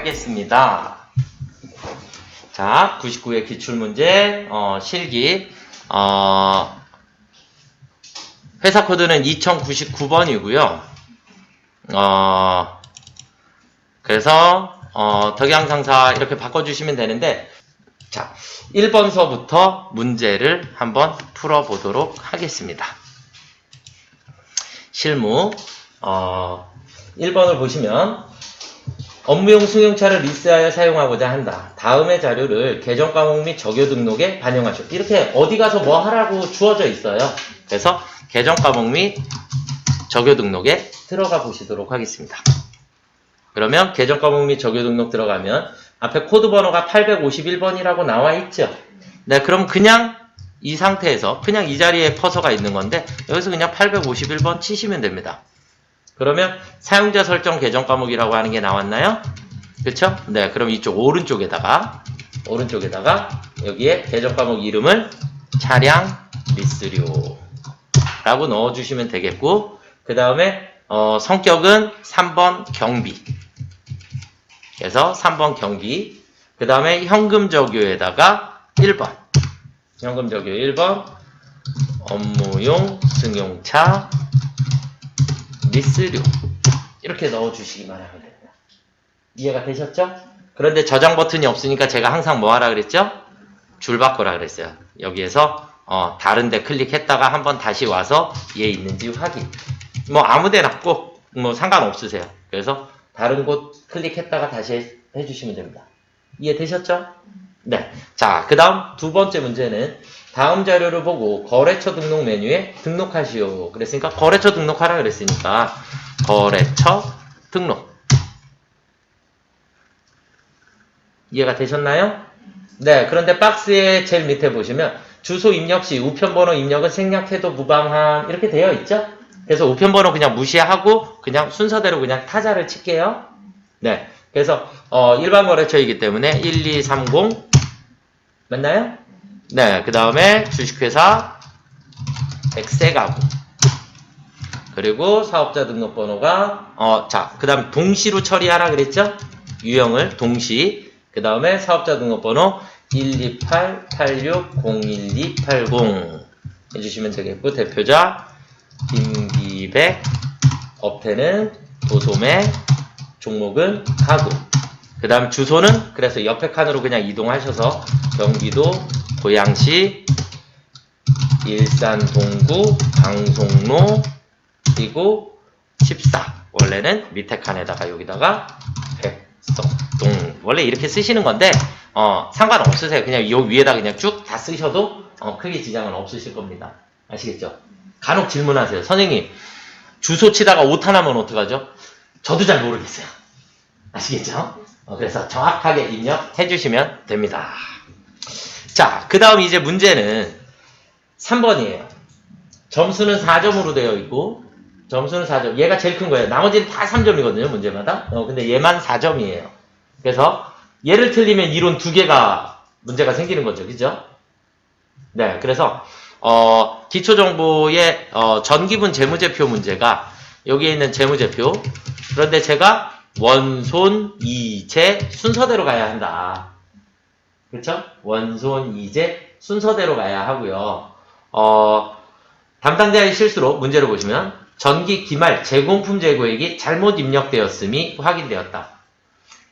하겠습니다. 자, 99회 기출문제, 실기, 회사 코드는 2099번이고요. 그래서, 덕양상사 이렇게 바꿔주시면 되는데, 자, 1번서부터 문제를 한번 풀어보도록 하겠습니다. 실무, 1번을 보시면, 업무용 승용차를 리스하여 사용하고자 한다. 다음의 자료를 계정 과목 및 적요 등록에 반영하시오. 이렇게 어디 가서 뭐 하라고 주어져 있어요. 그래서 계정 과목 및 적요 등록에 들어가 보시도록 하겠습니다. 그러면 계정 과목 및 적요 등록 들어가면 앞에 코드 번호가 851번이라고 나와 있죠. 네, 그럼 그냥 이 상태에서 그냥 이 자리에 커서가 있는 건데 여기서 그냥 851번 치시면 됩니다. 그러면 사용자 설정 계정 과목이라고 하는 게 나왔나요? 그쵸? 네, 그럼 이쪽 오른쪽에다가 여기에 계정 과목 이름을 차량 리스료 라고 넣어주시면 되겠고, 그 다음에 성격은 3번 경비. 그래서 3번 경비. 그 다음에 현금 적요에다가 1번. 현금 적요 1번. 업무용 승용차 리스료. 이렇게 넣어주시기만 하면 됩니다. 이해가 되셨죠? 그런데 저장 버튼이 없으니까 제가 항상 뭐 하라 그랬죠? 줄 바꾸라 그랬어요. 여기에서 다른 데 클릭했다가 한번 다시 와서 얘 있는지 확인. 뭐 아무 데나 꼭 뭐 상관없으세요. 그래서 다른 곳 클릭했다가 다시 해주시면 됩니다. 이해되셨죠? 네. 자, 그 다음 두 번째 문제는 다음 자료를 보고 거래처 등록 메뉴에 등록하시오. 그랬으니까 거래처 등록하라 그랬으니까 거래처 등록. 이해가 되셨나요? 네. 그런데 박스의 제일 밑에 보시면 주소 입력 시 우편번호 입력은 생략해도 무방함 이렇게 되어 있죠? 그래서 우편번호 그냥 무시하고 그냥 순서대로 그냥 타자를 칠게요. 네. 그래서 일반 거래처이기 때문에 1230 맞나요? 네. 그 다음에 주식회사 백세가구 그리고 사업자 등록번호가 자, 그 다음 동시로 처리하라 그랬죠? 유형을 동시. 그 다음에 사업자 등록번호 128860120 해주시면 되겠고, 대표자 김기백, 업태는 도소매, 종목은 가구. 그 다음 주소는 그래서 옆에 칸으로 그냥 이동하셔서 경기도 고양시 일산 동구 방송로 그리고 14. 원래는 밑에 칸에다가 여기다가 백석동. 원래 이렇게 쓰시는 건데 상관없으세요. 그냥 요 위에다 그냥 쭉 다 쓰셔도 크게 지장은 없으실 겁니다. 아시겠죠? 간혹 질문하세요. 선생님, 주소 치다가 오타 나면 어떡하죠? 저도 잘 모르겠어요. 아시겠죠? 그래서 정확하게 입력해 주시면 됩니다. 자, 그 다음 이제 문제는 3번이에요. 점수는 4점으로 되어 있고, 점수는 4점. 얘가 제일 큰 거예요. 나머지는 다 3점이거든요, 문제마다. 근데 얘만 4점이에요. 그래서 얘를 틀리면 이론 2개가 문제가 생기는 거죠. 그죠? 네, 그래서 기초정보의 전기분 재무제표 문제가 여기에 있는 재무제표. 그런데 제가 원손, 이제 순서대로 가야 한다. 그렇죠? 원손, 이제 순서대로 가야 하고요. 담당자의 실수로 문제를 보시면 전기 기말 제공품 재고액이 잘못 입력되었음이 확인되었다.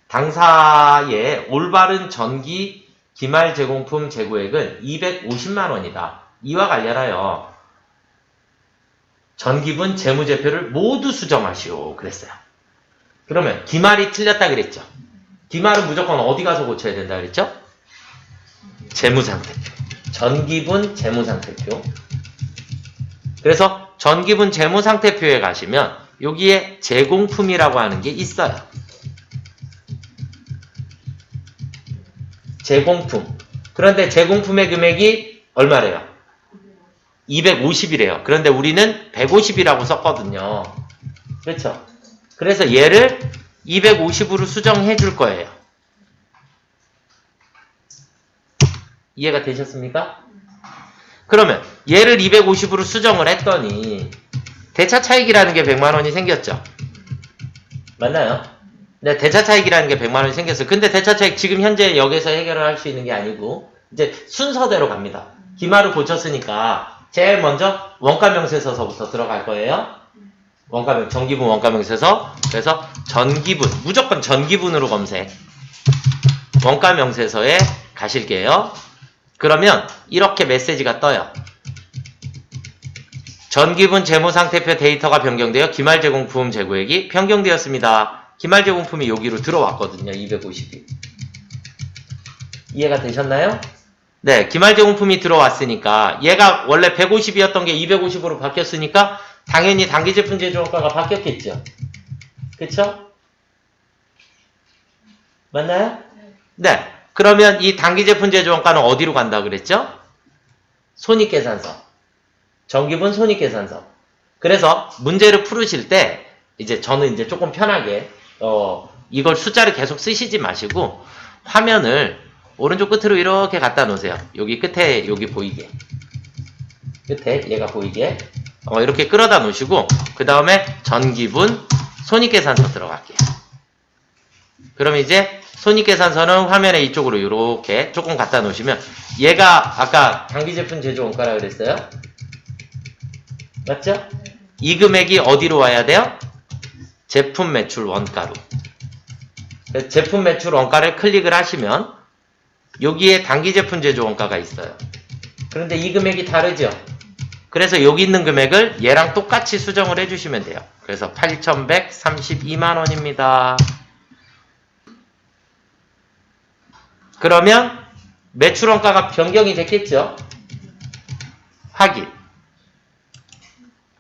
당사의 올바른 전기 기말 제공품 재고액은 250만 원이다. 이와 관련하여 전기분 재무제표를 모두 수정하시오. 그랬어요. 그러면 기말이 틀렸다 그랬죠. 기말은 무조건 어디 가서 고쳐야 된다 그랬죠? 재무상태표. 전기분 재무상태표. 그래서 전기분 재무상태표에 가시면 여기에 제공품이라고 하는 게 있어요. 제공품. 그런데 제공품의 금액이 얼마래요? 250이래요. 그런데 우리는 150이라고 썼거든요. 그렇죠? 그래서 얘를 250으로 수정해 줄 거예요. 이해가 되셨습니까? 그러면 얘를 250으로 수정을 했더니 대차 차익이라는 게 100만 원이 생겼죠. 맞나요? 네, 대차 차익이라는 게 100만 원이 생겼어요. 근데 대차 차익 지금 현재 여기서 해결을 할 수 있는 게 아니고 이제 순서대로 갑니다. 기말을 고쳤으니까 제일 먼저 원가 명세서서부터 들어갈 거예요. 전기분 원가 명세서. 그래서 전기분, 무조건 전기분으로 검색. 원가 명세서에 가실게요. 그러면 이렇게 메시지가 떠요. 전기분 재무상태표 데이터가 변경되어 기말 제공품 재고액이 변경되었습니다. 기말 제공품이 여기로 들어왔거든요. 250이. 이해가 되셨나요? 네, 기말 제공품이 들어왔으니까 얘가 원래 150이었던 게 250으로 바뀌었으니까 당연히 단기제품 제조원가가 바뀌었겠죠. 그쵸? 맞나요? 네. 그러면 이 단기제품 제조원가는 어디로 간다 그랬죠? 손익계산서. 전기분 손익계산서. 그래서 문제를 풀으실 때 이제 저는 이제 조금 편하게 이걸 숫자를 계속 쓰시지 마시고 화면을 오른쪽 끝으로 이렇게 갖다 놓으세요. 여기 끝에 여기 보이게. 끝에 얘가 보이게. 이렇게 끌어다 놓으시고 그 다음에 전기분 손익계산서 들어갈게요. 그럼 이제 손익계산서는 화면에 이쪽으로 이렇게 조금 갖다 놓으시면 얘가 아까 단기제품 제조원가라 그랬어요? 맞죠? 이 금액이 어디로 와야 돼요? 제품 매출 원가로. 제품 매출 원가를 클릭을 하시면 여기에 단기제품 제조 원가가 있어요. 그런데 이 금액이 다르죠? 그래서 여기 있는 금액을 얘랑 똑같이 수정을 해주시면 돼요. 그래서 8,132만원입니다. 그러면 매출 원가가 변경이 됐겠죠? 확인.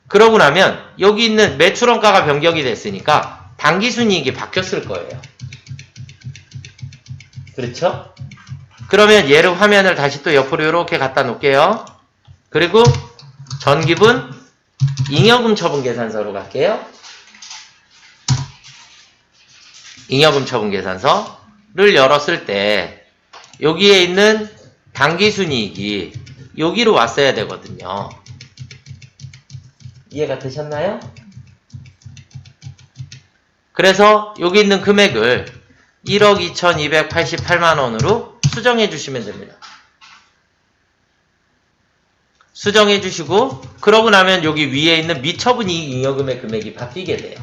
그러고 나면 여기 있는 매출 원가가 변경이 됐으니까 당기순이익이 바뀌었을 거예요. 그렇죠? 그러면 얘를 화면을 다시 또 옆으로 이렇게 갖다 놓을게요. 그리고 전기분 잉여금 처분 계산서로 갈게요. 잉여금 처분 계산서를 열었을 때 여기에 있는 당기순이익이 여기로 왔어야 되거든요. 이해가 되셨나요? 그래서 여기 있는 금액을 1억 2,288만원으로 수정해 주시면 됩니다. 수정해 주시고 그러고 나면 여기 위에 있는 미처분 이익 잉여금의 금액이 바뀌게 돼요.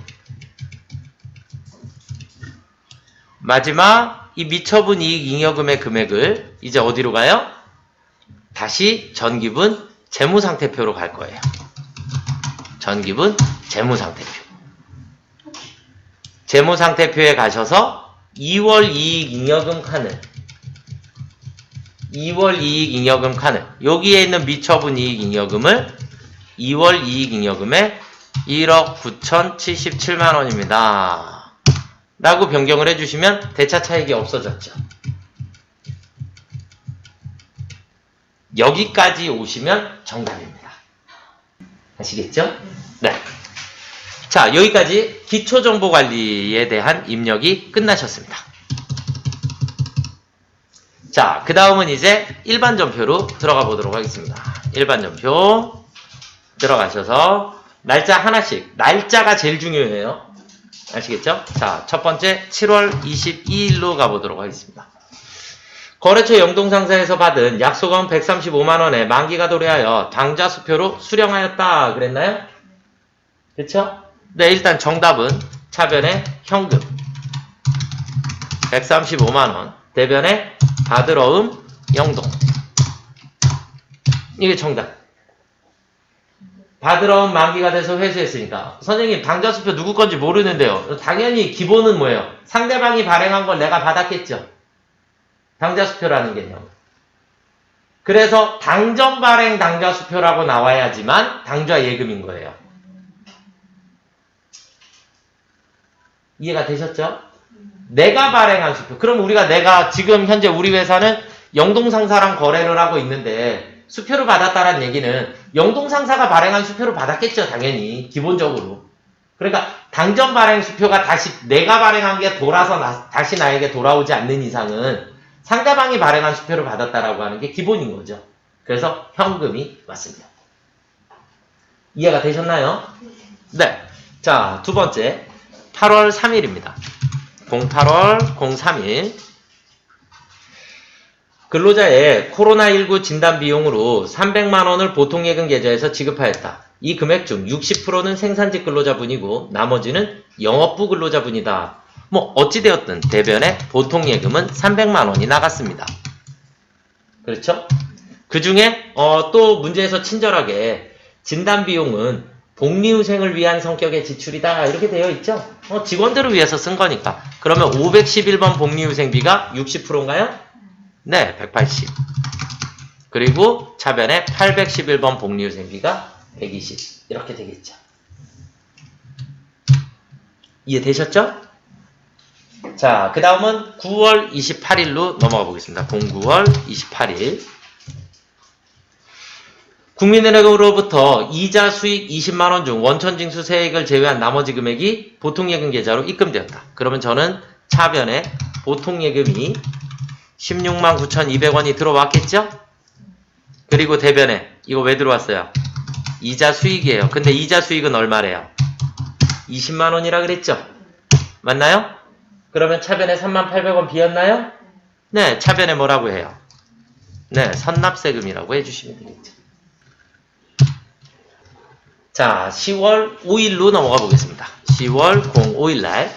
마지막 이 미처분 이익 잉여금의 금액을 이제 어디로 가요? 다시 전기분 재무상태표로 갈 거예요. 전기분 재무상태표. 재무상태표에 가셔서 2월 이익 잉여금 칸을 2월 이익 잉여금 칸을 여기에 있는 미처분 이익 잉여금을 2월 이익 잉여금에 1억 9,077만원입니다. 라고 변경을 해주시면 대차 차익이 없어졌죠. 여기까지 오시면 정답입니다. 아시겠죠? 네. 자, 여기까지 기초정보관리에 대한 입력이 끝나셨습니다. 자, 그 다음은 이제 일반전표로 들어가 보도록 하겠습니다. 일반전표 들어가셔서 날짜 하나씩, 날짜가 제일 중요해요. 아시겠죠? 자, 첫 번째 7월 22일로 가보도록 하겠습니다. 거래처 영동상사에서 받은 약소금 135만원에 만기가 도래하여 당좌수표로 수령하였다 그랬나요? 그쵸? 네, 일단 정답은 차변에 현금 135만원, 대변에 받으러움 영동. 이게 정답. 받으러움 만기가 돼서 회수했으니까. 선생님, 당좌수표 누구 건지 모르는데요. 당연히 기본은 뭐예요? 상대방이 발행한 걸 내가 받았겠죠. 당좌수표라는 개념. 그래서 당전 발행 당좌수표라고 나와야지만 당좌 예금인 거예요. 이해가 되셨죠? 내가 발행한 수표. 그럼 내가 지금 현재 우리 회사는 영동상사랑 거래를 하고 있는데 수표를 받았다는 얘기는 영동상사가 발행한 수표를 받았겠죠. 당연히. 기본적으로. 그러니까 당전 발행 수표가 다시 내가 발행한 게 돌아서 다시 나에게 돌아오지 않는 이상은 상대방이 발행한 수표를 받았다라고 하는 게 기본인 거죠. 그래서 현금이 왔습니다. 이해가 되셨나요? 네. 자, 두 번째 8월 3일입니다. 08월 03일 근로자의 코로나19 진단 비용으로 300만원을 보통예금 계좌에서 지급하였다. 이 금액 중 60%는 생산직 근로자분이고 나머지는 영업부 근로자분이다. 뭐 어찌되었든 대변에 보통예금은 300만원이 나갔습니다. 그렇죠? 그 중에 또 문제에서 친절하게 진단 비용은 복리후생을 위한 성격의 지출이다 이렇게 되어 있죠? 직원들을 위해서 쓴 거니까. 그러면 511번 복리후생비가 60%인가요? 네, 180. 그리고 차변에 811번 복리후생비가 120 이렇게 되겠죠. 이해되셨죠? 자, 그 다음은 9월 28일로 넘어가 보겠습니다. 09월 28일 국민은행으로부터 이자 수익 20만원 중 원천징수 세액을 제외한 나머지 금액이 보통예금 계좌로 입금되었다. 그러면 저는 차변에 보통예금이 16만 9,200원이 들어왔겠죠? 그리고 대변에 이거 왜 들어왔어요? 이자 수익이에요. 근데 이자 수익은 얼마래요? 20만원이라 그랬죠? 맞나요? 그러면 차변에 3800원 비었나요? 네, 차변에 뭐라고 해요? 네, 선납세금이라고 해주시면 되겠죠. 자, 10월 5일로 넘어가 보겠습니다. 10월 05일날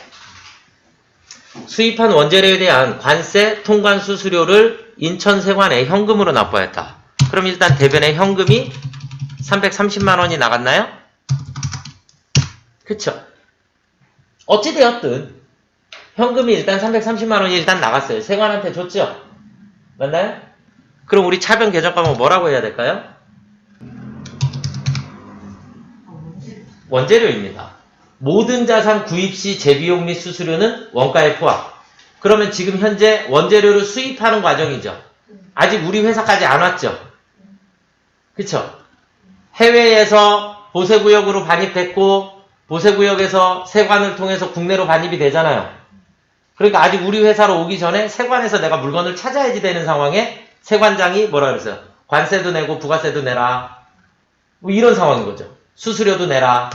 수입한 원재료에 대한 관세 통관 수수료를 인천세관에 현금으로 납부하였다. 그럼 일단 대변에 현금이 330만원이 나갔나요? 그쵸? 어찌되었든 현금이 일단 330만원이 일단 나갔어요. 세관한테 줬죠? 맞나요? 그럼 우리 차변 계정 과목 뭐라고 해야 될까요? 원재료입니다. 모든 자산 구입 시 재비용 및 수수료는 원가에 포함. 그러면 지금 현재 원재료를 수입하는 과정이죠. 아직 우리 회사까지 안 왔죠. 그쵸? 해외에서 보세구역으로 반입됐고 보세구역에서 세관을 통해서 국내로 반입이 되잖아요. 그러니까 아직 우리 회사로 오기 전에 세관에서 내가 물건을 찾아야지 되는 상황에 세관장이 뭐라 그랬어요? 관세도 내고 부가세도 내라. 뭐 이런 상황인 거죠. 수수료도 내라.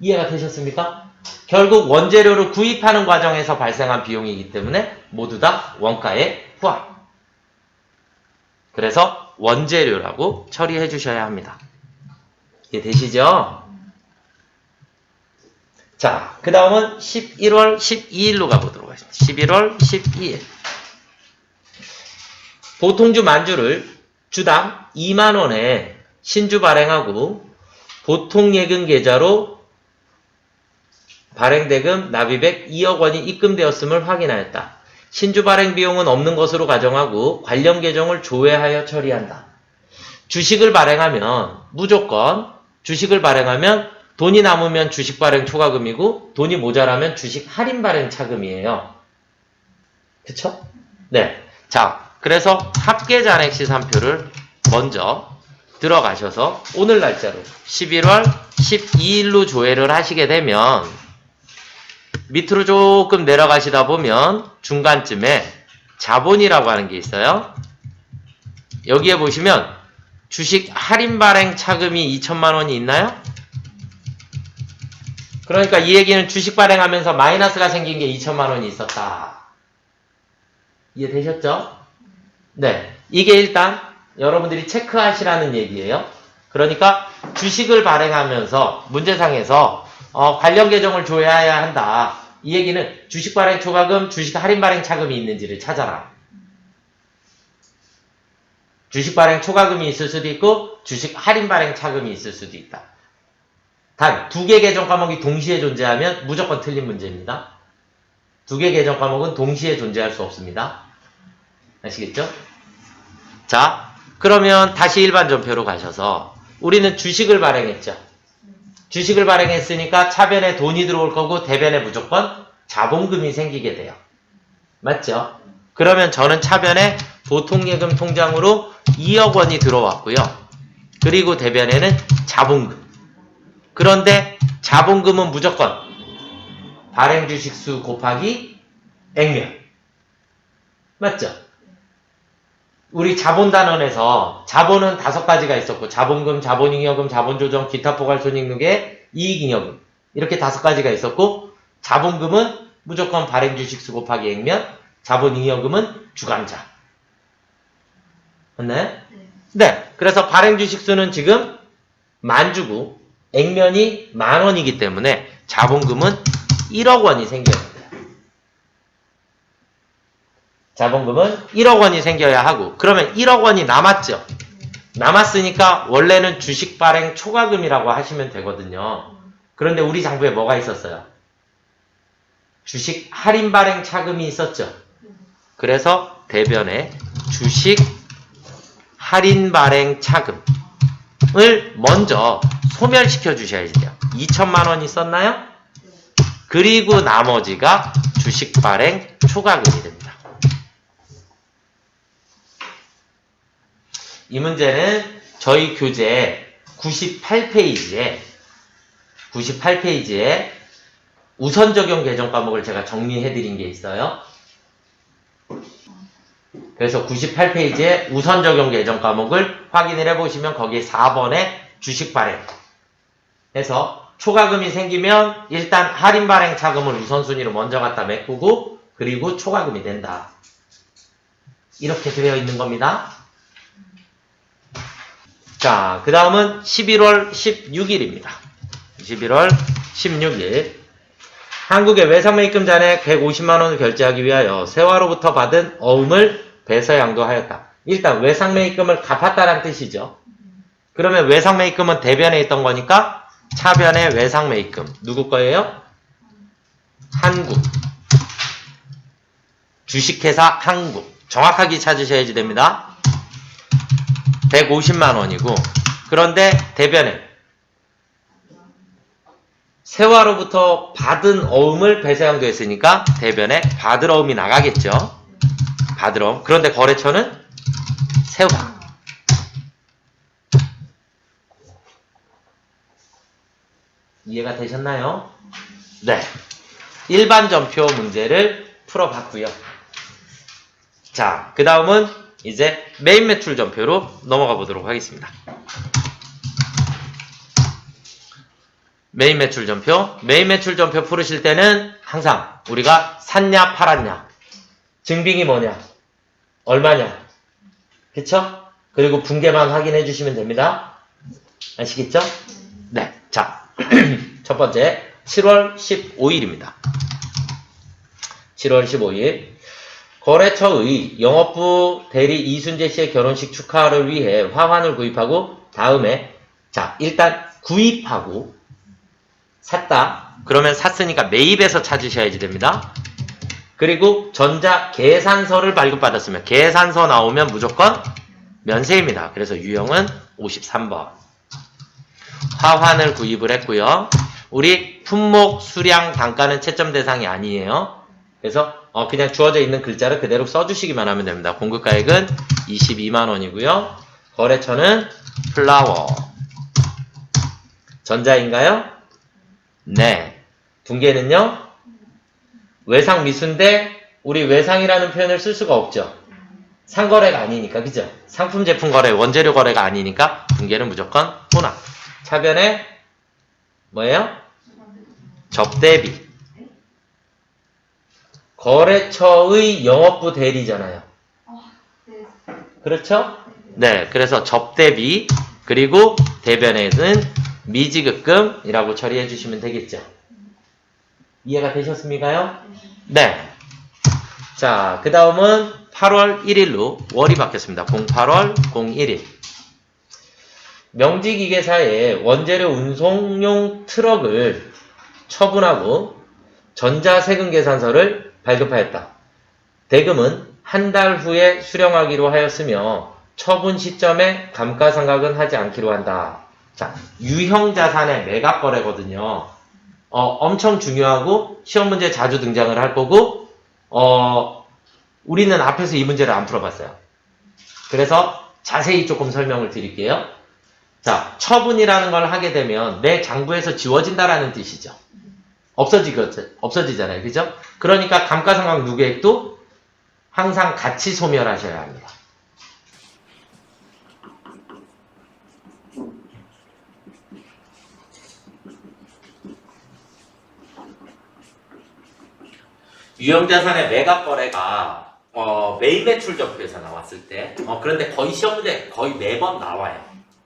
이해가 되셨습니까? 결국 원재료를 구입하는 과정에서 발생한 비용이기 때문에 모두 다 원가에 포함. 그래서 원재료라고 처리해 주셔야 합니다. 이해되시죠? 자, 그 다음은 11월 12일로 가보도록 하겠습니다. 11월 12일. 보통주 만주를 주당 2만원에 신주 발행하고 보통예금 계좌로 발행대금 납입액 2억 원이 입금되었음을 확인하였다. 신주 발행 비용은 없는 것으로 가정하고 관련 계정을 조회하여 처리한다. 주식을 발행하면 무조건 주식을 발행하면 돈이 남으면 주식 발행 초과금이고 돈이 모자라면 주식 할인 발행 차금이에요. 그쵸? 네. 자, 그래서 합계 잔액 시산표를 먼저 들어가셔서 오늘 날짜로 11월 12일로 조회를 하시게 되면 밑으로 조금 내려가시다 보면 중간쯤에 자본이라고 하는 게 있어요. 여기에 보시면 주식 할인 발행 차금이 2천만 원이 있나요? 그러니까 이 얘기는 주식 발행하면서 마이너스가 생긴 게 2천만 원이 있었다. 이해되셨죠? 네. 이게 일단 여러분들이 체크하시라는 얘기예요. 그러니까 주식을 발행하면서 문제상에서 관련 계정을 조회해야 한다. 이 얘기는 주식 발행 초과금, 주식 할인 발행 차금이 있는지를 찾아라. 주식 발행 초과금이 있을 수도 있고 주식 할인 발행 차금이 있을 수도 있다. 단, 두 개 계정 과목이 동시에 존재하면 무조건 틀린 문제입니다. 두 개 계정 과목은 동시에 존재할 수 없습니다. 아시겠죠? 자, 그러면 다시 일반 전표로 가셔서 우리는 주식을 발행했죠. 주식을 발행했으니까 차변에 돈이 들어올 거고 대변에 무조건 자본금이 생기게 돼요. 맞죠? 그러면 저는 차변에 보통예금 통장으로 2억 원이 들어왔고요. 그리고 대변에는 자본금. 그런데 자본금은 무조건 발행 주식수 곱하기 액면. 맞죠? 우리 자본단원에서 자본은 5가지가 있었고 자본금, 자본잉여금, 자본조정, 기타 포괄손익능계, 이익잉여금 이렇게 5가지가 있었고 자본금은 무조건 발행주식수 곱하기 액면, 자본잉여금은 주감자. 맞나요? 네. 그래서 발행주식수는 지금 10,000주고 액면이 10,000원이기 때문에 자본금은 1억 원이 생겨야 돼요. 자본금은 1억 원이 생겨야 하고, 그러면 1억 원이 남았죠. 남았으니까 원래는 주식 발행 초과금이라고 하시면 되거든요. 그런데 우리 장부에 뭐가 있었어요? 주식 할인 발행 차금이 있었죠. 그래서 대변에 주식 할인 발행 차금을 먼저 소멸시켜 주셔야 돼요. 2천만 원이 있었나요? 그리고 나머지가 주식 발행 초과금이 됩니다. 이 문제는 저희 교재 98페이지에 우선 적용 개정 과목을 제가 정리해 드린 게 있어요. 그래서 98페이지에 우선 적용 개정 과목을 확인을 해보시면 거기에 4번에 주식 발행 해서 초과금이 생기면 일단 할인 발행 차금을 우선순위로 먼저 갖다 메꾸고 그리고 초과금이 된다. 이렇게 되어 있는 겁니다. 자, 그 다음은 11월 16일입니다. 11월 16일. 한국의 외상매입금 잔액 150만원을 결제하기 위하여 세화로부터 받은 어음을 배서양도하였다. 일단 외상매입금을 갚았다는 뜻이죠. 그러면 외상매입금은 대변에 있던 거니까 차변의 외상매입금. 누구 거예요? 한국. 주식회사 한국. 정확하게 찾으셔야지 됩니다. 150만원이고 그런데 대변에 세화로부터 받은 어음을 배서양도했으니까 대변에 받을 어음이 나가겠죠. 받을 어음. 그런데 거래처는 세화. 이해가 되셨나요? 네. 일반 전표 문제를 풀어봤고요. 자, 그 다음은 이제 메인 매출 전표로 넘어가 보도록 하겠습니다. 메인 매출 전표 풀으실 때는 항상 우리가 샀냐 팔았냐 증빙이 뭐냐 얼마냐 그쵸? 그리고 분계만 확인해 주시면 됩니다. 아시겠죠? 네. 자, 첫 번째 7월 15일입니다. 7월 15일 거래처의 영업부 대리 이순재 씨의 결혼식 축하를 위해 화환을 구입하고 다음에 자 일단 구입하고 샀다. 그러면 샀으니까 매입에서 찾으셔야지 됩니다. 그리고 전자 계산서를 발급받았으면 계산서 나오면 무조건 면세입니다. 그래서 유형은 53번. 화환을 구입을 했고요. 우리 품목, 수량, 단가는 채점 대상이 아니에요. 그래서 그냥 주어져 있는 글자를 그대로 써주시기만 하면 됩니다. 공급가액은 22만원이고요. 거래처는 플라워. 전자인가요? 네. 분계는요? 외상 미수인데 우리 외상이라는 표현을 쓸 수가 없죠. 상거래가 아니니까, 그죠? 상품 제품 거래, 원재료 거래가 아니니까 분계는 무조건 혼합. 차변에 뭐예요? 접대비. 거래처의 영업부 대리잖아요. 그렇죠? 네, 그래서 접대비 그리고 대변에는 미지급금이라고 처리해 주시면 되겠죠. 이해가 되셨습니까요? 네. 자, 그 다음은 8월 1일로 월이 바뀌었습니다. 08월 01일. 명지기계사에 원재료 운송용 트럭을 처분하고 전자세금 계산서를 발급하였다. 대금은 한 달 후에 수령하기로 하였으며 처분 시점에 감가상각은 하지 않기로 한다. 자, 유형자산의 매각거래거든요. 엄청 중요하고 시험 문제에 자주 등장을 할 거고 우리는 앞에서 이 문제를 안 풀어봤어요. 그래서 자세히 조금 설명을 드릴게요. 자, 처분이라는 걸 하게 되면 내 장부에서 지워진다라는 뜻이죠. 없어지잖아요. 그죠? 그러니까 감가상각 누계액도 항상 같이 소멸하셔야 합니다. 유형자산의 매각 거래가 메인 매출 적표에서 나왔을 때 그런데 거의 시험 문제 거의 매번 나와요.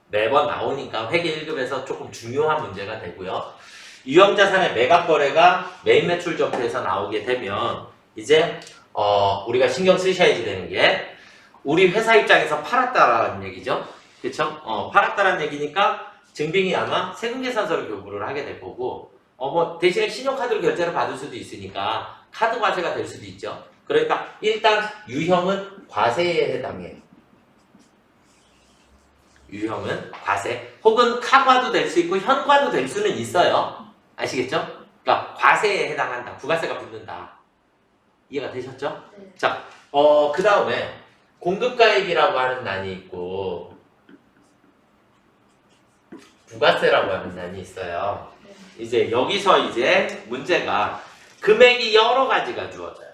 매번 나오니까 회계 1급에서 조금 중요한 문제가 되고요. 유형자산의 매각 거래가 메인 매출 적표에서 나오게 되면 이제 우리가 신경 쓰셔야지 되는 게 우리 회사 입장에서 팔았다라는 얘기죠. 그쵸? 팔았다라는 얘기니까 증빙이 아마 세금계산서를 교부를 하게 될 거고 뭐 대신에 신용카드로 결제를 받을 수도 있으니까 카드 과세가 될 수도 있죠. 그러니까 일단 유형은 과세에 해당해요. 유형은 과세 혹은 카과도 될 수 있고 현과도 될 수는 있어요. 아시겠죠? 그러니까 과세에 해당한다. 부가세가 붙는다. 이해가 되셨죠? 네. 자, 그 다음에 공급가액이라고 하는 난이 있고 부가세라고 하는 난이 있어요. 이제 여기서 이제 문제가 금액이 여러 가지가 주어져요.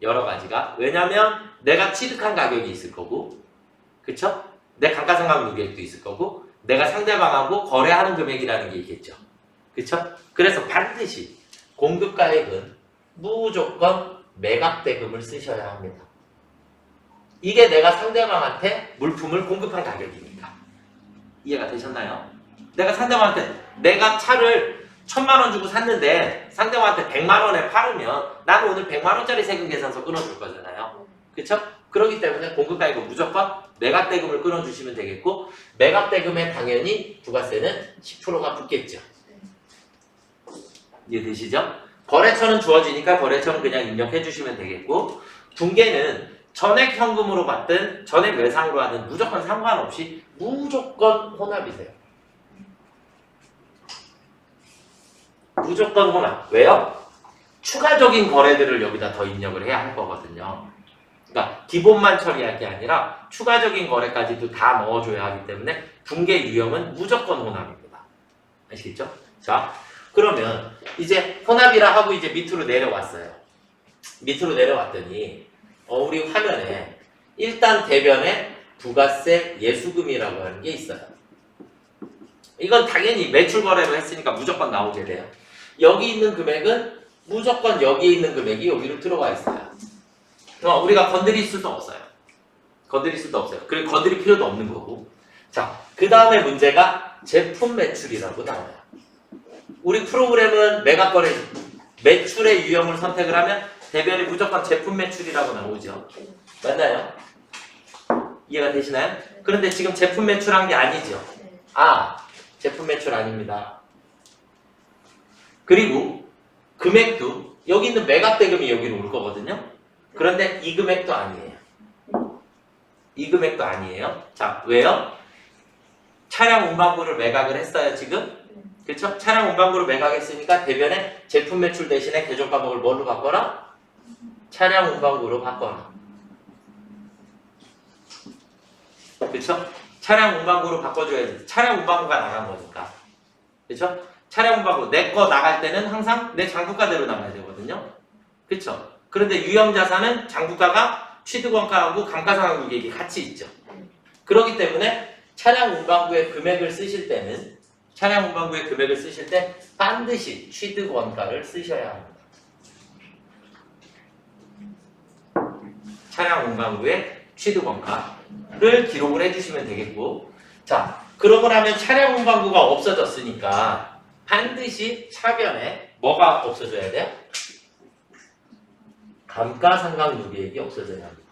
여러 가지가. 왜냐면 내가 취득한 가격이 있을 거고, 그쵸? 내 감가상각 누계액도 있을 거고, 내가 상대방하고 거래하는 금액이라는 게 있겠죠. 그쵸? 그래서 반드시 공급가액은 무조건 매각대금을 쓰셔야 합니다. 이게 내가 상대방한테 물품을 공급한 가격이니까. 이해가 되셨나요? 내가 상대방한테 내가 차를 1,000만 원 주고 샀는데 상대방한테 100만 원에 팔으면 나는 오늘 100만 원짜리 세금 계산서 끊어줄 거잖아요. 그쵸? 그렇기 때문에 공급가액은 무조건 매각대금을 끊어주시면 되겠고 매각대금에 당연히 부가세는 10%가 붙겠죠. 이해되시죠? 거래처는 주어지니까 거래처는 그냥 입력해 주시면 되겠고 분계는 전액 현금으로 받든 전액 외상으로 하든 무조건 상관없이 무조건 혼합이세요. 무조건 혼합. 왜요? 추가적인 거래들을 여기다 더 입력을 해야 할 거거든요. 그러니까 기본만 처리할 게 아니라 추가적인 거래까지도 다 넣어줘야 하기 때문에 분계 유형은 무조건 혼합입니다. 아시겠죠? 자, 그러면 이제 혼합이라 하고 이제 밑으로 내려왔어요. 밑으로 내려왔더니 우리 화면에 일단 대변에 부가세 예수금이라고 하는 게 있어요. 이건 당연히 매출 거래로 했으니까 무조건 나오게 돼요. 여기 있는 금액은 무조건 여기에 있는 금액이 여기로 들어가 있어요. 우리가 건드릴 수도 없어요. 건드릴 수도 없어요. 그리고 건드릴 필요도 없는 거고. 자, 그 다음에 문제가 제품 매출이라고 나와요. 우리 프로그램은 매각거래 매출의 유형을 선택을 하면 대변이 무조건 제품 매출이라고 나오죠. 맞나요? 이해가 되시나요? 그런데 지금 제품 매출한 게 아니죠. 제품 매출 아닙니다. 그리고 금액도 여기 있는 매각대금이 여기로 올 거거든요. 그런데 이 금액도 아니에요. 이 금액도 아니에요. 자, 왜요? 차량 운반부를 매각을 했어요, 지금? 그쵸? 차량 운반부를 매각했으니까 대변에 제품 매출 대신에 계정 과목을 뭘로 바꿔라? 차량 운반부로 바꿔라. 그쵸? 차량 운반부로 바꿔줘야지. 차량 운반부가 나간 거니까. 그쵸? 차량 운반부, 내 거 나갈 때는 항상 내 장부가대로 나가야 되거든요. 그쵸? 그런데 유형자산은 장부가가 취득원가하고 감가상각누계액이 같이 있죠. 그렇기 때문에 차량 운반부의 금액을 쓰실 때는 차량 운반부의 금액을 쓰실 때 반드시 취득원가를 쓰셔야 합니다. 차량 운반부의 취득원가를 기록을 해주시면 되겠고, 자, 그러고 나면 차량 운반부가 없어졌으니까 반드시 차변에 뭐가 없어져야 돼요? 감가상각누계액이 없어져야 합니다.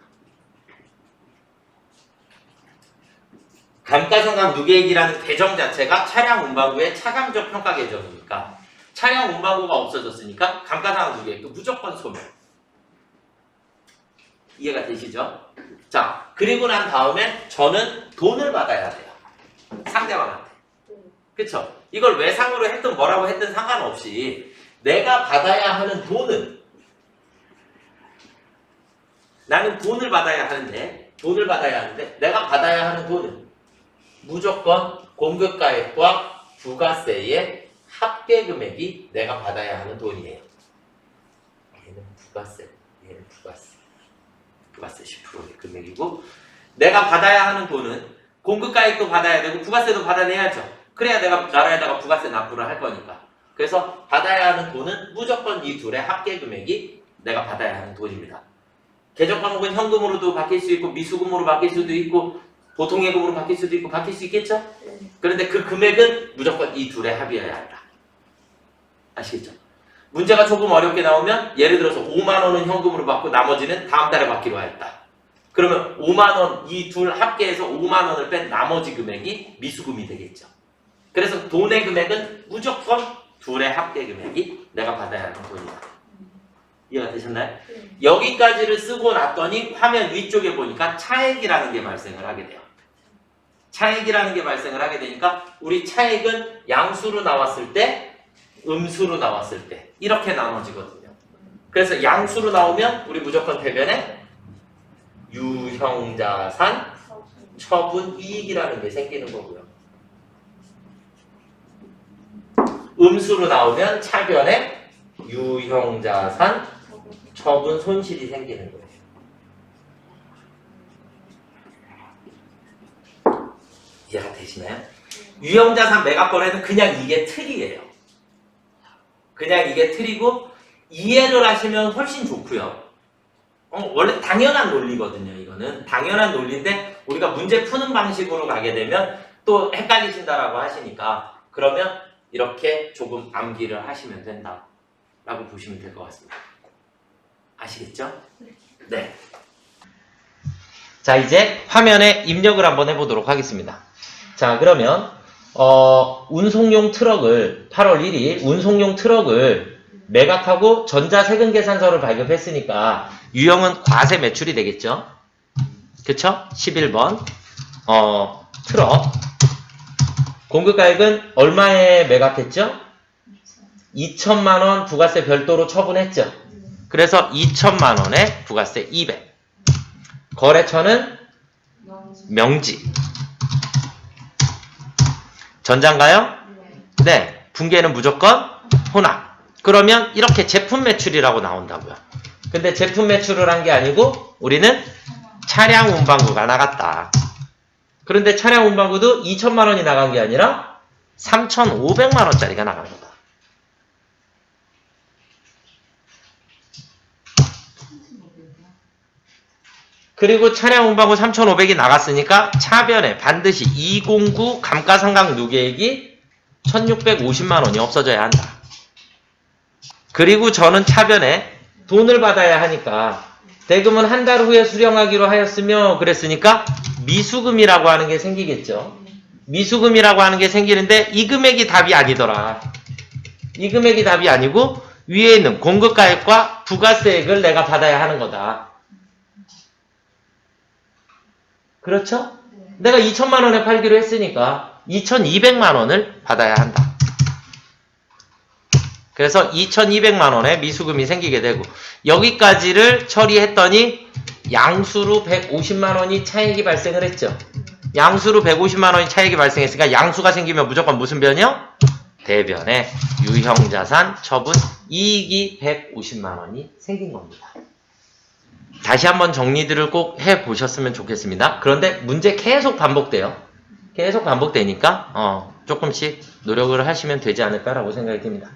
감가상각누계액이라는 계정 자체가 차량 운반부의 차감적 평가 계정이니까 차량 운반부가 없어졌으니까 감가상각누계액도 무조건 소멸. 이해가 되시죠? 자, 그리고 난 다음에 저는 돈을 받아야 돼요. 상대방한테. 그쵸? 이걸 외상으로 했든 뭐라고 했든 상관없이 내가 받아야 하는 돈은 나는 돈을 받아야 하는데 내가 받아야 하는 돈은 무조건 공급가액과 부가세의 합계 금액이 내가 받아야 하는 돈이에요. 얘는 부가세, 얘는 부가세. 부가세 10%의 금액이고 내가 받아야 하는 돈은 공급가액도 받아야 되고 부가세도 받아내야죠. 그래야 내가 나라에다가 부가세 납부를 할 거니까. 그래서 받아야 하는 돈은 무조건 이 둘의 합계 금액이 내가 받아야 하는 돈입니다. 계적 과목은 현금으로도 바뀔 수 있고 미수금으로 바뀔 수도 있고 보통 예금으로 바뀔 수도 있고 바뀔 수 있겠죠? 그런데 그 금액은 무조건 이 둘의 합이어야 한다. 아시겠죠? 문제가 조금 어렵게 나오면 예를 들어서 5만 원은 현금으로 받고 나머지는 다음 달에 받기로 하였다. 그러면 5만 원, 이 둘 합계해서 5만 원을 뺀 나머지 금액이 미수금이 되겠죠. 그래서 돈의 금액은 무조건 둘의 합계 금액이 내가 받아야 하는 돈이다. 이해가 되셨나요? 여기까지를 쓰고 났더니 화면 위쪽에 보니까 차액이라는 게 발생을 하게 돼요. 차액이라는 게 발생을 하게 되니까 우리 차액은 양수로 나왔을 때, 음수로 나왔을 때 이렇게 나눠지거든요. 그래서 양수로 나오면 우리 무조건 대변에 유형자산 처분 이익이라는 게 생기는 거고요. 음수로 나오면 차변에 유형자산 처분 손실이 생기는 거예요. 이해가 되시나요? 유형자산 매각거래는 그냥 이게 틀이에요. 그냥 이게 틀이고 이해를 하시면 훨씬 좋고요. 원래 당연한 논리거든요. 이거는 당연한 논리인데 우리가 문제 푸는 방식으로 가게 되면 또 헷갈리신다라고 하시니까 그러면 이렇게 조금 암기를 하시면 된다라고 보시면 될 것 같습니다. 아시겠죠? 네. 자, 이제 화면에 입력을 한번 해보도록 하겠습니다. 자, 그러면 운송용 트럭을 8월 1일 운송용 트럭을 매각하고 전자세금 계산서를 발급했으니까 유형은 과세 매출이 되겠죠? 그쵸? 11번 트럭 공급가액은 얼마에 매각했죠? 2천만원 부가세 별도로 처분했죠? 그래서 2천만원에 부가세 200 거래처는 명지 전자인가요? 네. 분계는 무조건 혼합. 그러면 이렇게 제품 매출이라고 나온다고요. 근데 제품 매출을 한 게 아니고 우리는 차량 운반구가 나갔다. 그런데 차량 운반구도 2천만 원이 나간 게 아니라 3,500만 원짜리가 나간 거다. 그리고 차량 운반구 3,500이 나갔으니까 차변에 반드시 209 감가상각 누계액이 1,650만 원이 없어져야 한다. 그리고 저는 차변에 돈을 받아야 하니까 대금은 한 달 후에 수령하기로 하였으며 그랬으니까 미수금이라고 하는 게 생기겠죠. 미수금이라고 하는 게 생기는데 이 금액이 답이 아니더라. 이 금액이 답이 아니고 위에 있는 공급가액과 부가세액을 내가 받아야 하는 거다. 그렇죠? 내가 2천만 원에 팔기로 했으니까 2,200만 원을 받아야 한다. 그래서 2,200만 원의 미수금이 생기게 되고 여기까지를 처리했더니 양수로 150만 원이 차익이 발생을 했죠. 양수로 150만 원이 차익이 발생했으니까 양수가 생기면 무조건 무슨 변이요? 대변에 유형자산 처분 이익이 150만 원이 생긴 겁니다. 다시 한번 정리들을 꼭 해보셨으면 좋겠습니다. 그런데 문제 계속 반복돼요. 계속 반복되니까 조금씩 노력을 하시면 되지 않을까라고 생각이 듭니다.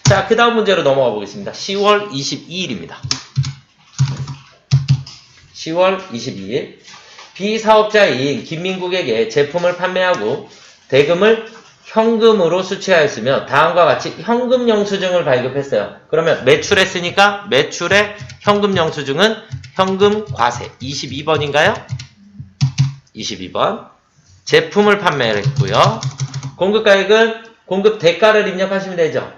자, 그 다음 문제로 넘어가 보겠습니다. 10월 22일입니다. 10월 22일 비사업자인 김민국에게 제품을 판매하고 대금을 현금으로 수취하였으며 다음과 같이 현금 영수증을 발급했어요. 그러면 매출했으니까 매출의 현금 영수증은 현금 과세 22번인가요? 22번 제품을 판매를 했고요. 공급가액은 공급 대가를 입력하시면 되죠.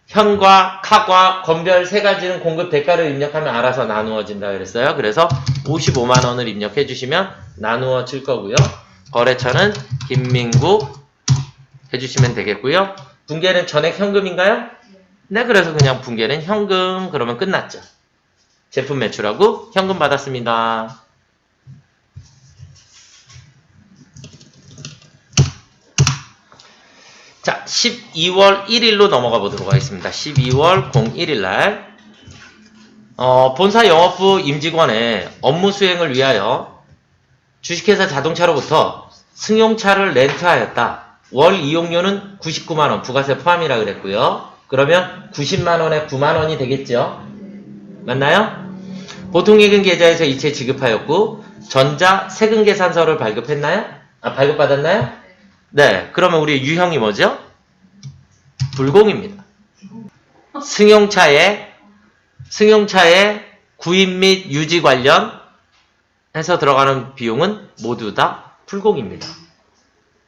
현과 카과 건별 세 가지는 공급 대가를 입력하면 알아서 나누어진다 그랬어요. 그래서 55만 원을 입력해 주시면 나누어질 거고요. 거래처는 김민국 해주시면 되겠고요. 분계는 전액 현금인가요? 네, 그래서 그냥 분계는 현금 그러면 끝났죠. 제품 매출하고 현금 받았습니다. 자, 12월 1일로 넘어가 보도록 하겠습니다. 12월 01일 날 본사 영업부 임직원의 업무 수행을 위하여 주식회사 자동차로부터 승용차를 렌트하였다. 월 이용료는 99만원 부가세 포함이라 그랬고요. 그러면 90만원에 9만원이 되겠죠. 맞나요? 보통예금 계좌에서 이체 지급하였고 전자 세금계산서를 발급했나요? 발급받았나요? 네. 그러면 우리 유형이 뭐죠? 불공입니다. 승용차의 구입 및 유지 관련 해서 들어가는 비용은 모두 다 불공입니다.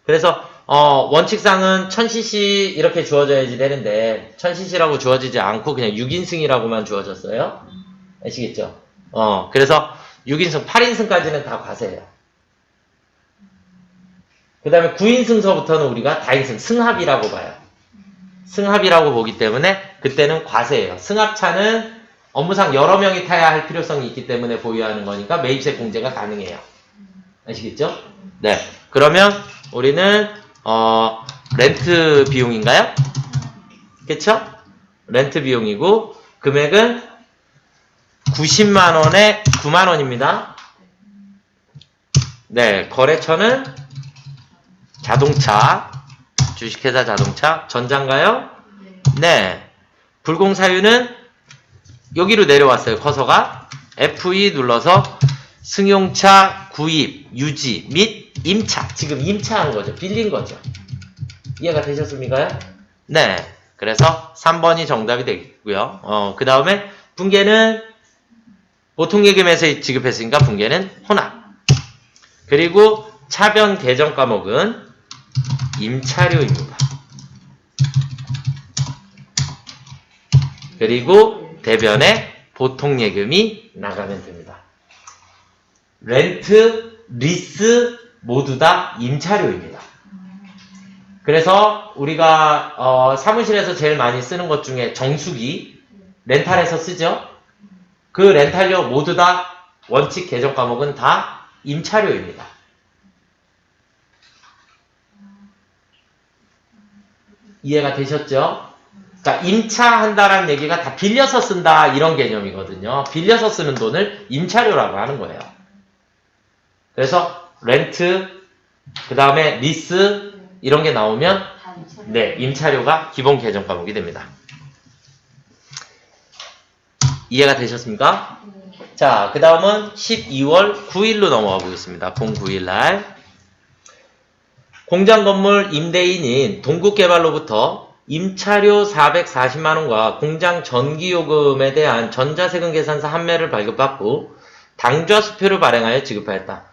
그래서 원칙상은 1000cc 이렇게 주어져야지 되는데 1000cc라고 주어지지 않고 그냥 6인승이라고만 주어졌어요. 아시겠죠? 그래서 6인승, 8인승까지는 다 과세예요. 그 다음에 9인승서부터는 우리가 다인승, 승합이라고 봐요. 승합이라고 보기 때문에 그때는 과세예요. 승합차는 업무상 여러 명이 타야 할 필요성이 있기 때문에 보유하는 거니까 매입세 공제가 가능해요. 아시겠죠? 네. 그러면 우리는 렌트 비용인가요? 그쵸? 렌트 비용이고 금액은 90만원에 9만원입니다. 네. 거래처는 자동차, 주식회사 자동차, 전자인가요? 네. 불공 사유는 여기로 내려왔어요. 커서가 F2 눌러서 승용차 구입, 유지 및 임차. 지금 임차한 거죠. 빌린 거죠. 이해가 되셨습니까? 네. 그래서 3번이 정답이 되겠고요. 그 다음에 분계는 보통예금에서 지급했으니까 분계는 혼합. 그리고 차변 계정 과목은 임차료입니다. 그리고 대변에 보통예금이 나가면 됩니다. 렌트, 리스 모두 다 임차료입니다. 그래서 우리가 사무실에서 제일 많이 쓰는 것 중에 정수기, 렌탈에서 쓰죠. 그 렌탈료 모두 다 원칙 계정 과목은 다 임차료입니다. 이해가 되셨죠? 그러니까 임차한다라는 얘기가 다 빌려서 쓴다 이런 개념이거든요. 빌려서 쓰는 돈을 임차료라고 하는 거예요. 그래서 렌트, 그 다음에 리스 이런 게 나오면 네, 임차료가 기본 계정 과목이 됩니다. 이해가 되셨습니까? 자, 그 다음은 12월 9일로 넘어가 보겠습니다. 09일 날 공장건물 임대인인 동국개발로부터 임차료 440만원과 공장 전기요금에 대한 전자세금 계산서 한 매를 발급받고 당좌수표를 발행하여 지급하였다.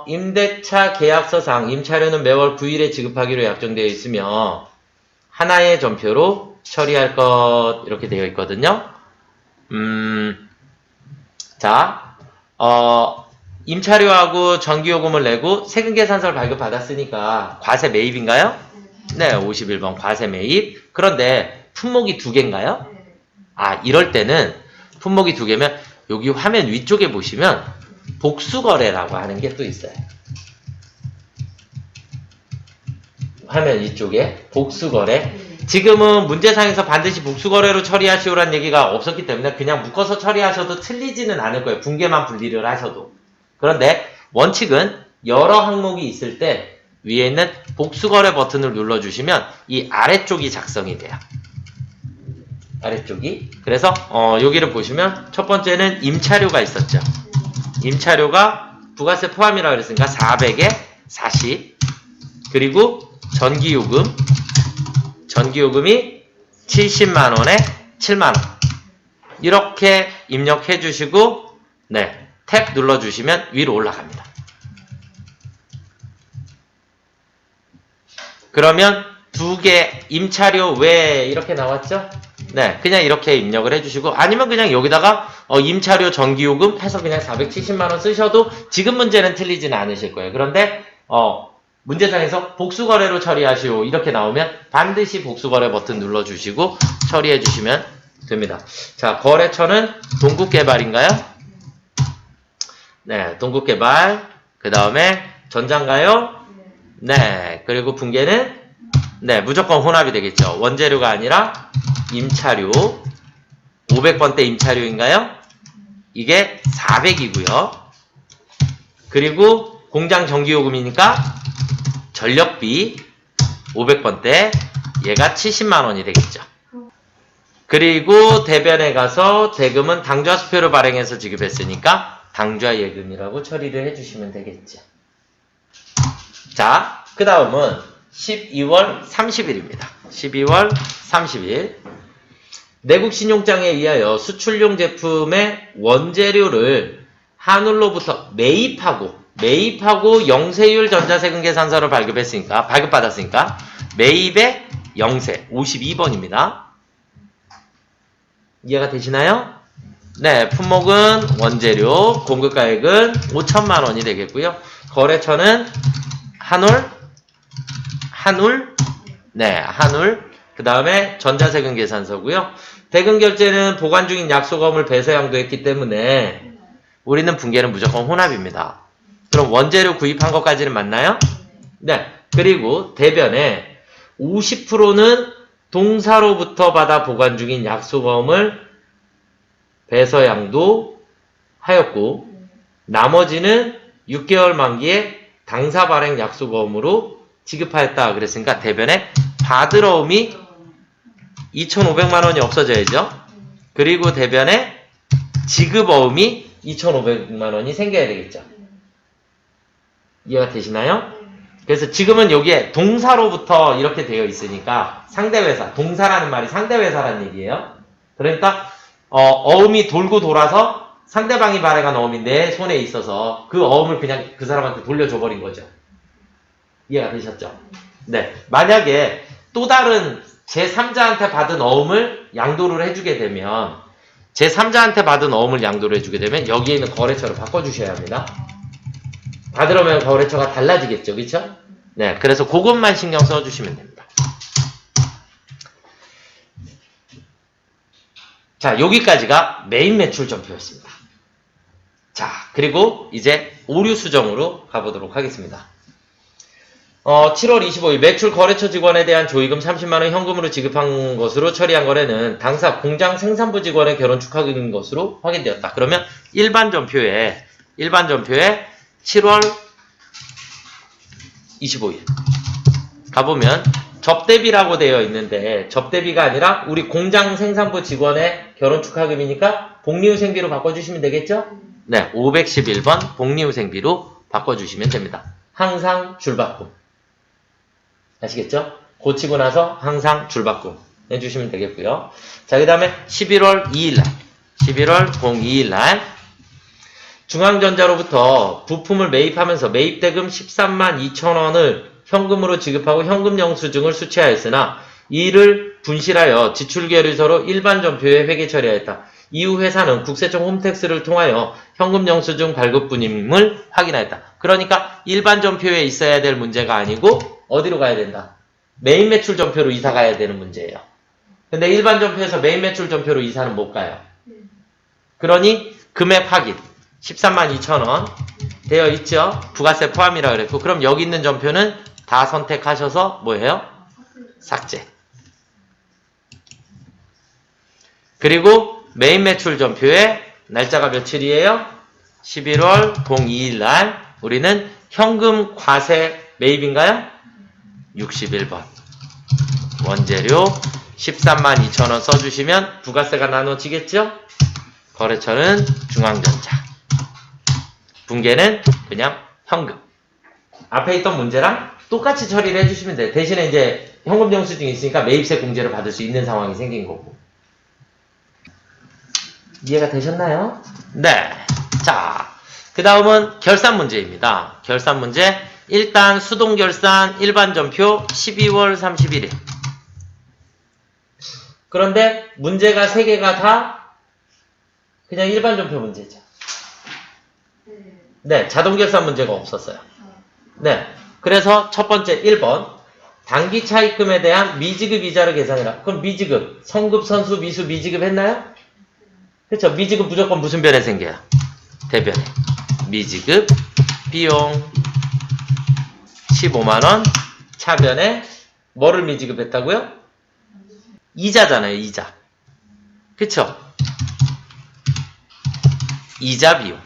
임대차 계약서상 임차료는 매월 9일에 지급하기로 약정되어 있으며 하나의 전표로 처리할 것 이렇게 되어 있거든요. 자, 임차료하고 전기요금을 내고 세금계산서를 발급받았으니까 과세 매입인가요? 네, 51번 과세 매입. 그런데 품목이 두 개인가요? 이럴 때는 품목이 두 개면 여기 화면 위쪽에 보시면 복수거래라고 하는 게 또 있어요. 화면 위쪽에 복수거래. 지금은 문제상에서 반드시 복수거래로 처리하시오라는 얘기가 없었기 때문에 그냥 묶어서 처리하셔도 틀리지는 않을 거예요. 분계만 분리를 하셔도. 그런데 원칙은 여러 항목이 있을 때 위에 있는 복수거래 버튼을 눌러주시면 이 아래쪽이 작성이 돼요. 아래쪽이. 그래서 여기를 보시면 첫 번째는 임차료가 있었죠. 임차료가 부가세 포함이라고 그랬으니까 400에 40. 그리고 전기요금이 70만원에 7만원. 이렇게 입력해 주시고 네, 탭 눌러주시면 위로 올라갑니다. 그러면 두 개 임차료 왜 이렇게 나왔죠? 네, 그냥 이렇게 입력을 해주시고 아니면 그냥 여기다가 임차료 전기요금 해서 그냥 470만원 쓰셔도 지금 문제는 틀리지는 않으실 거예요. 그런데 문제상에서 복수거래로 처리하시오 이렇게 나오면 반드시 복수거래 버튼 눌러주시고 처리해 주시면 됩니다. 자, 거래처는 동국개발인가요? 네, 동국개발. 그 다음에 전자인가요? 네, 그리고 분계는 네, 무조건 혼합이 되겠죠. 원재료가 아니라 임차료. 500번대 임차료인가요? 이게 400이고요. 그리고 공장 전기요금이니까 전력비 500번대 얘가 70만원이 되겠죠. 그리고 대변에 가서 대금은 당좌 수표를 발행해서 지급했으니까 당좌 예금이라고 처리를 해주시면 되겠죠. 자, 그 다음은 12월 30일입니다. 12월 30일. 내국신용장에 의하여 수출용 제품의 원재료를 한울로부터 매입하고 영세율 전자세금 계산서를 발급받았으니까 매입의 영세 52번입니다. 이해가 되시나요? 네, 품목은 원재료, 공급가액은 5천만 원이 되겠고요. 거래처는 한울, 그 다음에 전자세금 계산서고요. 대금 결제는 보관 중인 약소금을 배서 양도했기 때문에 우리는 분계는 무조건 혼합입니다. 그럼 원재료 구입한 것까지는 맞나요? 네. 그리고 대변에 50%는 동사로부터 받아 보관 중인 약소금을 배서 양도하였고 나머지는 6개월 만기에 당사 발행 약소금으로 지급하였다. 그랬으니까 대변에 받으러움이 2,500만 원이 없어져야죠. 그리고 대변에 지급어음이 2,500만 원이 생겨야 되겠죠. 이해가 되시나요? 그래서 지금은 여기에 동사로부터 이렇게 되어 있으니까 상대회사, 동사라는 말이 상대회사라는 얘기예요. 그러니까 어음이 돌고 돌아서 상대방이 발행한 어음이 내 손에 있어서 그 어음을 그냥 그 사람한테 돌려줘 버린 거죠. 이해가 되셨죠? 네. 만약에 또 다른 제3자한테 받은 어음을 양도를 해주게 되면 여기에 있는 거래처를 바꿔주셔야 합니다. 받으려면 거래처가 달라지겠죠. 그쵸? 네. 그래서 그것만 신경 써주시면 됩니다. 자, 여기까지가 메인 매출 전표였습니다. 자, 그리고 이제 오류 수정으로 가보도록 하겠습니다. 7월 25일 매출 거래처 직원에 대한 조의금 30만원 현금으로 지급한 것으로 처리한 거래는 당사 공장 생산부 직원의 결혼 축하금인 것으로 확인되었다. 그러면 일반 전표에 7월 25일 가보면 접대비라고 되어 있는데 접대비가 아니라 우리 공장 생산부 직원의 결혼 축하금이니까 복리후생비로 바꿔주시면 되겠죠? 네, 511번 복리후생비로 바꿔주시면 됩니다. 항상 줄바꿈. 아시겠죠? 고치고 나서 항상 줄바꿈 해주시면 되겠고요. 자, 그 다음에 11월 02일날 중앙전자로부터 부품을 매입하면서 매입대금 13만 2천원을 현금으로 지급하고 현금 영수증을 수취하였으나 이를 분실하여 지출결의서로 일반 전표에 회계 처리하였다. 이후 회사는 국세청 홈택스를 통하여 현금 영수증 발급분임을 확인하였다. 그러니까 일반 전표에 있어야 될 문제가 아니고 어디로 가야 된다? 메인 매출 전표로 이사 가야 되는 문제예요. 근데 일반 전표에서 메인 매출 전표로 이사는 못 가요. 그러니 금액 확인 13만 2천원 되어 있죠? 부가세 포함이라 그랬고 그럼 여기 있는 전표는 다 선택하셔서 뭐예요? 삭제. 그리고 메인 매출 전표에 날짜가 며칠이에요? 11월 02일날 우리는 현금 과세 매입인가요? 61번 원재료 13만 2천원 써주시면 부가세가 나눠지겠죠? 거래처는 중앙전자 분계는 그냥 현금 앞에 있던 문제랑 똑같이 처리를 해주시면 돼요. 대신에 이제 현금 영수증이 있으니까 매입세 공제를 받을 수 있는 상황이 생긴 거고 이해가 되셨나요? 네. 자, 그 다음은 결산 문제입니다. 결산 문제 일단 수동결산 일반 전표 12월 31일 그런데 문제가 3개가 다 그냥 일반 전표 문제죠. 네, 자동결산 문제가 없었어요. 네, 그래서 첫 번째 1번 단기 차입금에 대한 미지급 이자를 계산해라. 그럼 미지급, 성급, 선수, 미수, 미지급 했나요? 그렇죠. 미지급 무조건 무슨 변에 생겨요? 대변에. 미지급, 비용 15만원, 차변에 뭐를 미지급했다고요? 이자잖아요. 이자. 그쵸? 이자 비용.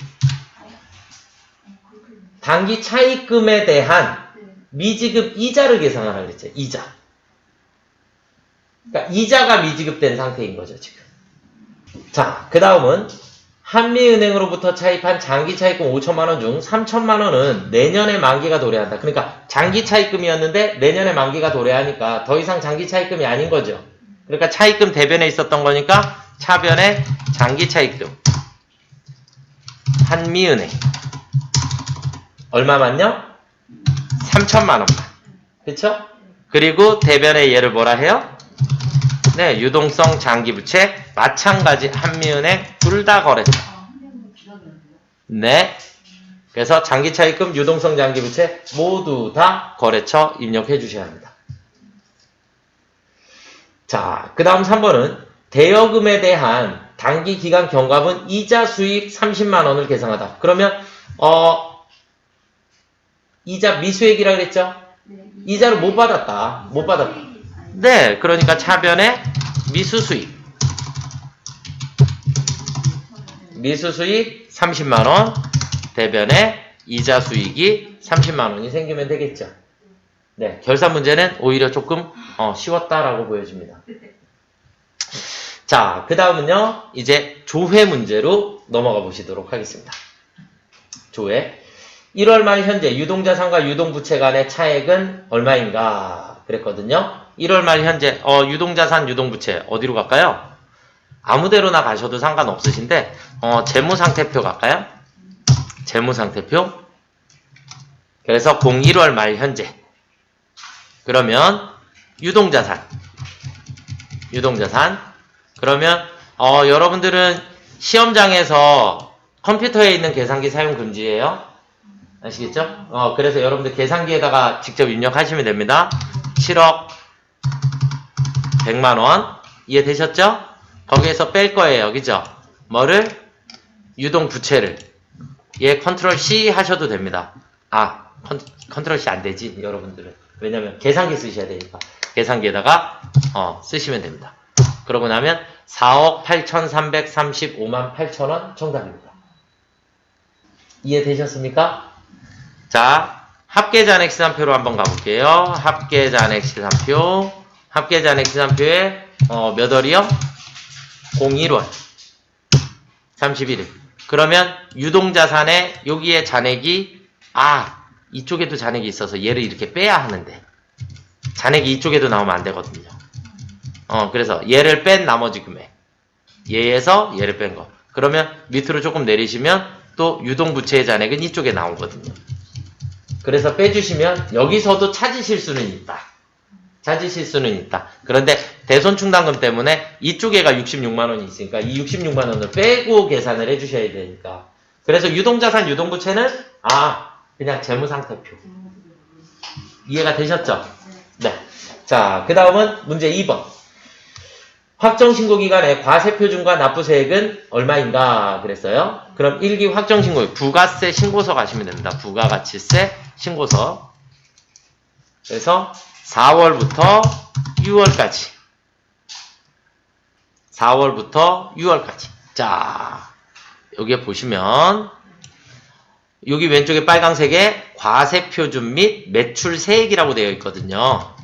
단기 차입금에 대한 미지급 이자를 계산하라 그랬죠. 이자. 그러니까 이자가 미지급된 상태인 거죠, 지금. 자, 그 다음은 한미은행으로부터 차입한 장기 차입금 5천만 원 중 3천만 원은 내년에 만기가 도래한다. 그러니까 장기 차입금이었는데 내년에 만기가 도래하니까 더 이상 장기 차입금이 아닌 거죠. 그러니까 차입금 대변에 있었던 거니까 차변에 장기 차입금. 한미은행. 얼마만요? 3천만 원만. 그쵸? 그리고 대변에 얘를 뭐라 해요? 네, 유동성 장기부채 마찬가지 한미은행 둘 다 거래처. 네. 그래서 장기차입금, 유동성 장기부채 모두 다 거래처 입력해 주셔야 합니다. 자, 그 다음 3번은 대여금에 대한 단기기간 경과분 이자 수익 30만 원을 계상하다. 그러면 이자 미수액이라 그랬죠? 이자를 못 받았다. 못 받았다. 네, 그러니까 차변에 미수수익. 미수수익 30만 원, 대변에 이자 수익이 30만 원이 생기면 되겠죠. 네, 결산 문제는 오히려 조금 쉬웠다라고 보여집니다. 자, 그 다음은요, 이제 조회 문제로 넘어가 보시도록 하겠습니다. 조회. 1월 말 현재 유동자산과 유동부채 간의 차액은 얼마인가 그랬거든요. 1월 말 현재 유동자산, 유동부채 어디로 갈까요? 아무데로나 가셔도 상관없으신데 재무상태표 갈까요? 재무상태표. 그래서 01월 말 현재. 그러면 유동자산. 그러면 여러분들은 시험장에서 컴퓨터에 있는 계산기 사용 금지예요. 아시겠죠? 그래서 여러분들 계산기에다가 직접 입력하시면 됩니다. 7억 100만원. 이해되셨죠? 거기에서 뺄 거예요. 그죠? 뭐를? 유동부채를. 얘 컨트롤 C 하셔도 됩니다. 컨트롤 C 안 되지, 여러분들은. 왜냐면 계산기 쓰셔야 되니까. 계산기에다가 쓰시면 됩니다. 그러고 나면 4억 8,335만 8천원 정답입니다. 이해되셨습니까? 자, 합계잔액 시산표로 한번 가볼게요. 합계잔액 시산표. 합계잔액 시산표에 몇 월이요? 01월 31일. 그러면 유동자산에 여기에 잔액이 이쪽에도 잔액이 있어서 얘를 이렇게 빼야 하는데 잔액이 이쪽에도 나오면 안 되거든요. 그래서 얘를 뺀 나머지 금액. 얘에서 얘를 뺀 거. 그러면 밑으로 조금 내리시면 또 유동부채의 잔액은 이쪽에 나오거든요. 그래서 빼주시면 여기서도 찾으실 수는 있다. 그런데 대손충당금 때문에 이쪽에가 66만원이 있으니까 이 66만원을 빼고 계산을 해주셔야 되니까. 그래서 유동자산, 유동부채는 그냥 재무상태표. 이해가 되셨죠? 네. 자, 그 다음은 문제 2번. 확정신고기간에 과세표준과 납부세액은 얼마인가 그랬어요. 그럼 1기 확정신고, 부가세 신고서 가시면 됩니다. 부가가치세 신고서. 그래서 4월부터 6월까지. 자, 여기에 보시면 여기 왼쪽에 빨강색에 과세표준 및 매출세액이라고 되어 있거든요.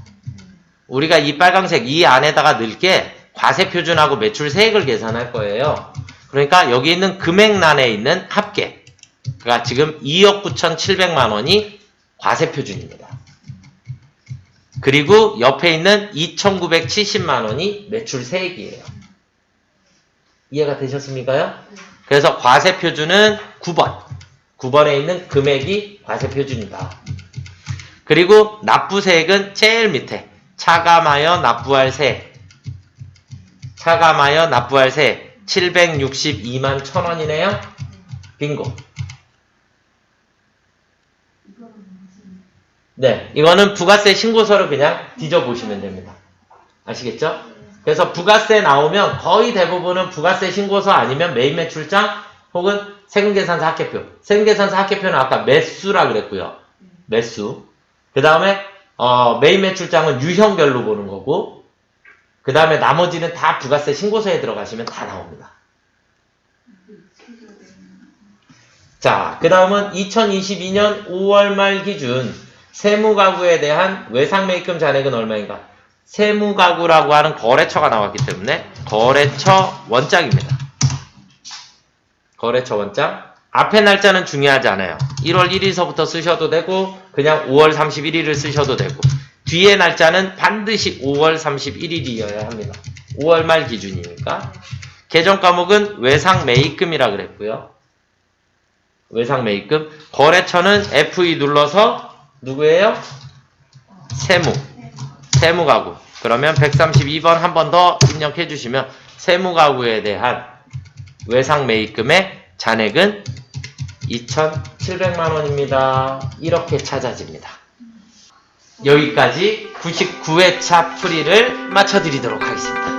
우리가 이 빨강색 이 안에다가 넣을게 과세표준하고 매출세액을 계산할 거예요. 그러니까 여기 있는 금액란에 있는 합계. 그러니까 지금 2억 9,700만 원이 과세표준입니다. 그리고 옆에 있는 2,970만 원이 매출세액이에요. 이해가 되셨습니까요? 그래서 과세표준은 9번. 9번에 있는 금액이 과세표준이다. 그리고 납부세액은 제일 밑에 차감하여 납부할 세액. 762만 1,000원이네요. 빙고. 네, 이거는 부가세 신고서를 그냥 뒤져보시면 됩니다. 아시겠죠? 그래서 부가세 나오면 거의 대부분은 부가세 신고서 아니면 매입매출장 혹은 세금계산서 합계표. 세금계산서 합계표는 아까 매수라 그랬고요. 매수. 그 다음에 매입매출장은 유형별로 보는 거고 그 다음에 나머지는 다 부가세 신고서에 들어가시면 다 나옵니다. 자, 그 다음은 2022년 5월 말 기준 세무가구에 대한 외상매입금 잔액은 얼마인가? 세무가구라고 하는 거래처가 나왔기 때문에 거래처 원장입니다. 거래처 원장. 앞에 날짜는 중요하지 않아요. 1월 1일서부터 쓰셔도 되고 그냥 5월 31일을 쓰셔도 되고 뒤에 날짜는 반드시 5월 31일이어야 합니다. 5월 말 기준이니까. 계정 과목은 외상매입금이라 그랬고요. 외상매입금. 거래처는 F2 눌러서 누구예요? 세무가구. 그러면 132번 한 번 더 입력해 주시면 세무가구에 대한 외상매입금의 잔액은 2,700만 원입니다. 이렇게 찾아집니다. 여기까지 99회차 풀이를 마쳐드리도록 하겠습니다.